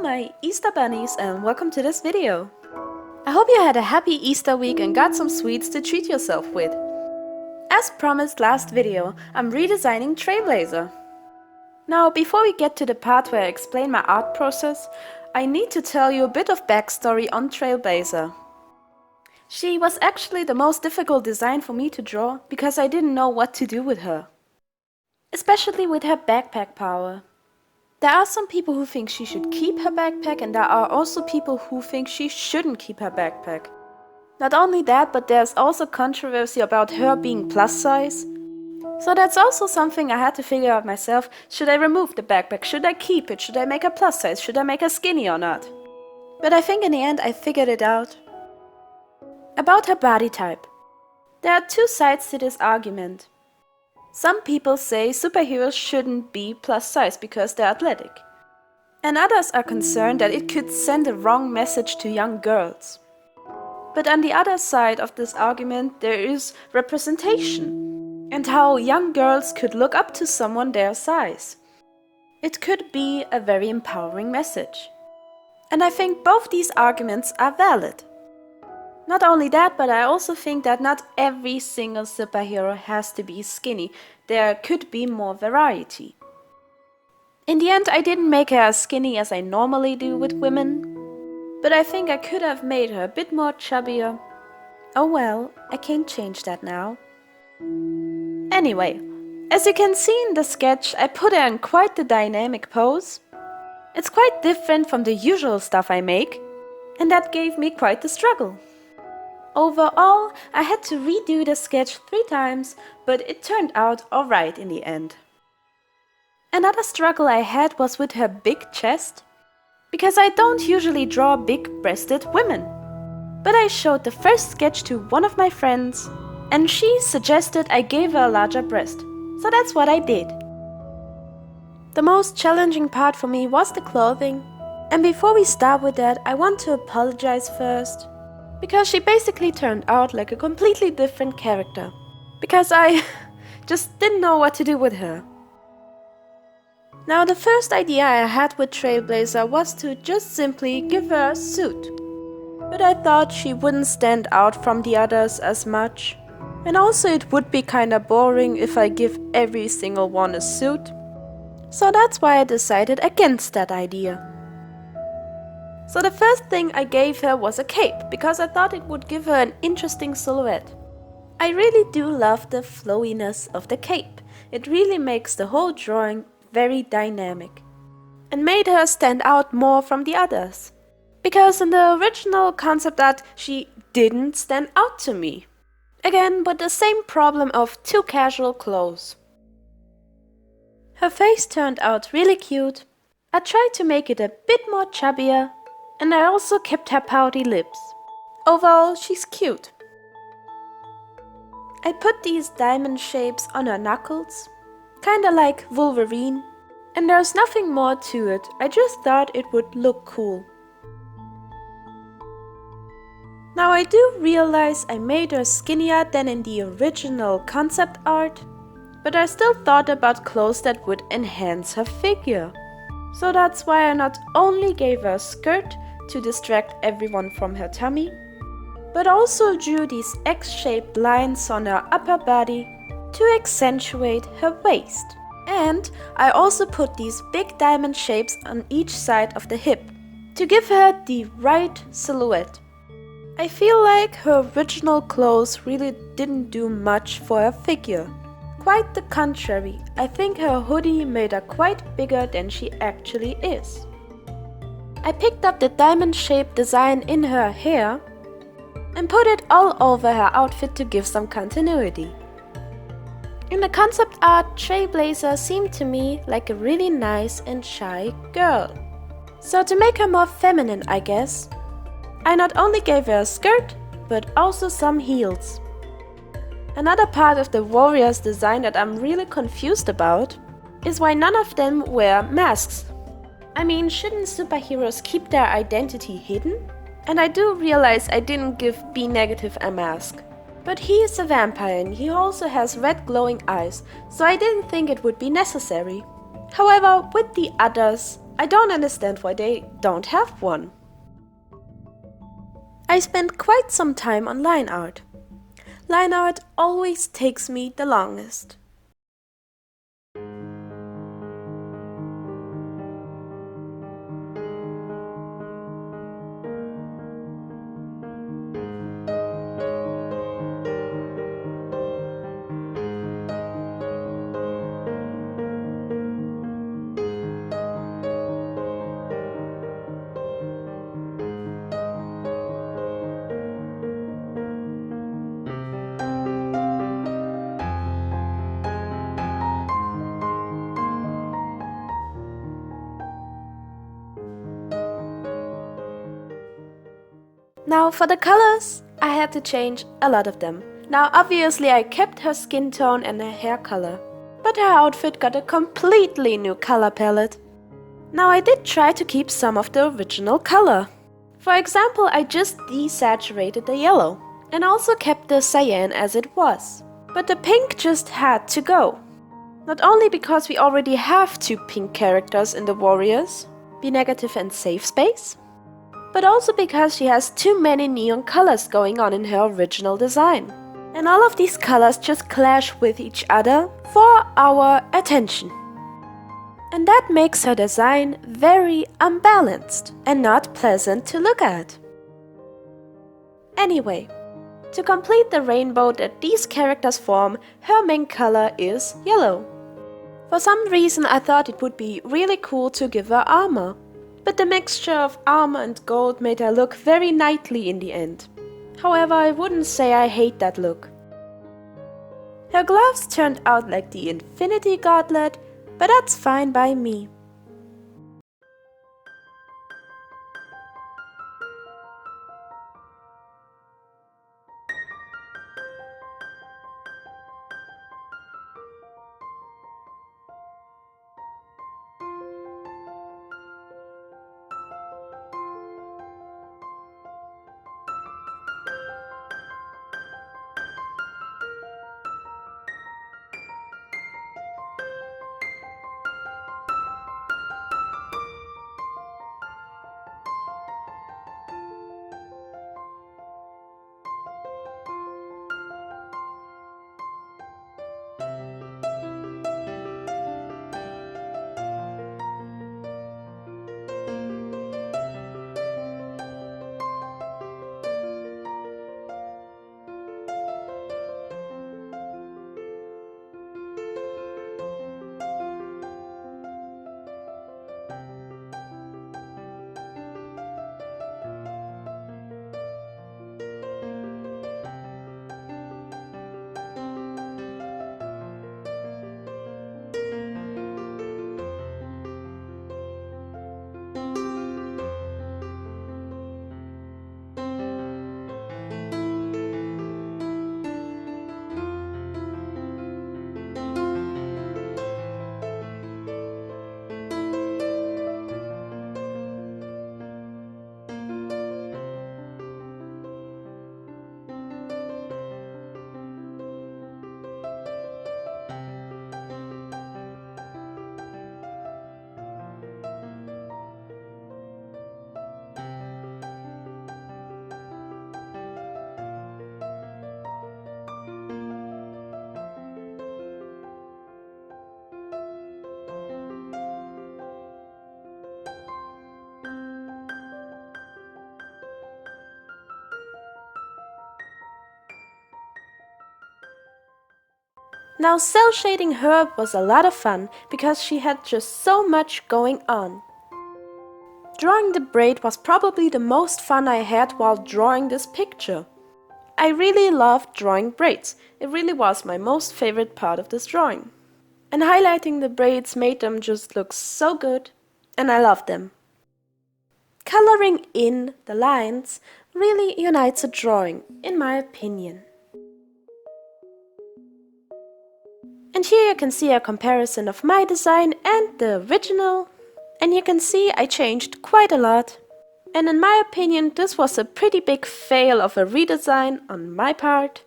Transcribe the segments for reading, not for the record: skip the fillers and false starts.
my Easter bunnies, and welcome to this video. I hope you had a happy Easter week and got some sweets to treat yourself with. As promised last video, I'm redesigning Trailblazer. Now, before we get to the part where I explain my art process, I need to tell you a bit of backstory on Trailblazer. She was actually the most difficult design for me to draw because I didn't know what to do with her. Especially with her backpack power. There are some people who think she should keep her backpack, and there are also people who think she shouldn't keep her backpack. Not only that, but there's also controversy about her being plus size. So that's also something I had to figure out myself. Should I remove the backpack? Should I keep it? Should I make her plus size? Should I make her skinny or not? But I think in the end I figured it out. About her body type. There are two sides to this argument. Some people say superheroes shouldn't be plus size because they're athletic. And others are concerned that it could send a wrong message to young girls. But on the other side of this argument there is representation, and how young girls could look up to someone their size. It could be a very empowering message. And I think both these arguments are valid. Not only that, but I also think that not every single superhero has to be skinny. There could be more variety. In the end, I didn't make her as skinny as I normally do with women, but I think I could have made her a bit more chubbier. Oh well, I can't change that now. Anyway, as you can see in the sketch, I put her in quite the dynamic pose. It's quite different from the usual stuff I make, and that gave me quite the struggle. Overall, I had to redo the sketch 3 times, but it turned out alright in the end. Another struggle I had was with her big chest, because I don't usually draw big-breasted women. But I showed the first sketch to one of my friends, and she suggested I gave her a larger breast, so that's what I did. The most challenging part for me was the clothing, and before we start with that, I want to apologize first. Because she basically turned out like a completely different character. Because I just didn't know what to do with her. Now the first idea I had with Trailblazer was to just simply give her a suit. But I thought she wouldn't stand out from the others as much. And also it would be kinda boring if I give every single one a suit. So that's why I decided against that idea. So the first thing I gave her was a cape, because I thought it would give her an interesting silhouette. I really do love the flowiness of the cape. It really makes the whole drawing very dynamic. And made her stand out more from the others. Because in the original concept art, she didn't stand out to me. Again, but the same problem of too casual clothes. Her face turned out really cute. I tried to make it a bit more chubbier. And I also kept her pouty lips. Overall, she's cute. I put these diamond shapes on her knuckles, kinda like Wolverine, and there's nothing more to it, I just thought it would look cool. Now I do realize I made her skinnier than in the original concept art, but I still thought about clothes that would enhance her figure. So that's why I not only gave her a skirt to distract everyone from her tummy, but also drew these X-shaped lines on her upper body to accentuate her waist. And I also put these big diamond shapes on each side of the hip to give her the right silhouette. I feel like her original clothes really didn't do much for her figure. Quite the contrary, I think her hoodie made her quite bigger than she actually is. I picked up the diamond-shaped design in her hair and put it all over her outfit to give some continuity. In the concept art, Trailblazer seemed to me like a really nice and shy girl. So to make her more feminine, I guess, I not only gave her a skirt, but also some heels. Another part of the warriors design that I'm really confused about is why none of them wear masks. I mean, shouldn't superheroes keep their identity hidden? And I do realize I didn't give B-Negative a mask. But he is a vampire and he also has red glowing eyes, so I didn't think it would be necessary. However, with the others, I don't understand why they don't have one. I spent quite some time on line art. Line art always takes me the longest. Now for the colors, I had to change a lot of them. Now obviously I kept her skin tone and her hair color, but her outfit got a completely new color palette. Now I did try to keep some of the original color. For example, I just desaturated the yellow and also kept the cyan as it was. But the pink just had to go. Not only because we already have 2 pink characters in the Warriors, Be Negative and Safe Space, but also because she has too many neon colors going on in her original design. And all of these colors just clash with each other for our attention. And that makes her design very unbalanced and not pleasant to look at. Anyway, to complete the rainbow that these characters form, her main color is yellow. For some reason I thought it would be really cool to give her armor. But the mixture of armor and gold made her look very knightly in the end. However, I wouldn't say I hate that look. Her gloves turned out like the Infinity Gauntlet, but that's fine by me. Now cel shading her was a lot of fun because she had just so much going on. Drawing the braid was probably the most fun I had while drawing this picture. I really loved drawing braids. It really was my most favorite part of this drawing. And highlighting the braids made them just look so good, and I loved them. Coloring in the lines really unites a drawing, in my opinion. And here you can see a comparison of my design and the original. And you can see I changed quite a lot. And in my opinion, this was a pretty big fail of a redesign on my part.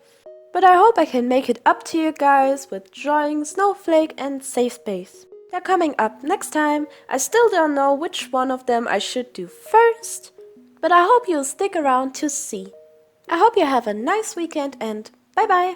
But I hope I can make it up to you guys with drawing Snowflake and Safe Space. They're coming up next time. I still don't know which one of them I should do first, but I hope you'll stick around to see. I hope you have a nice weekend and bye bye!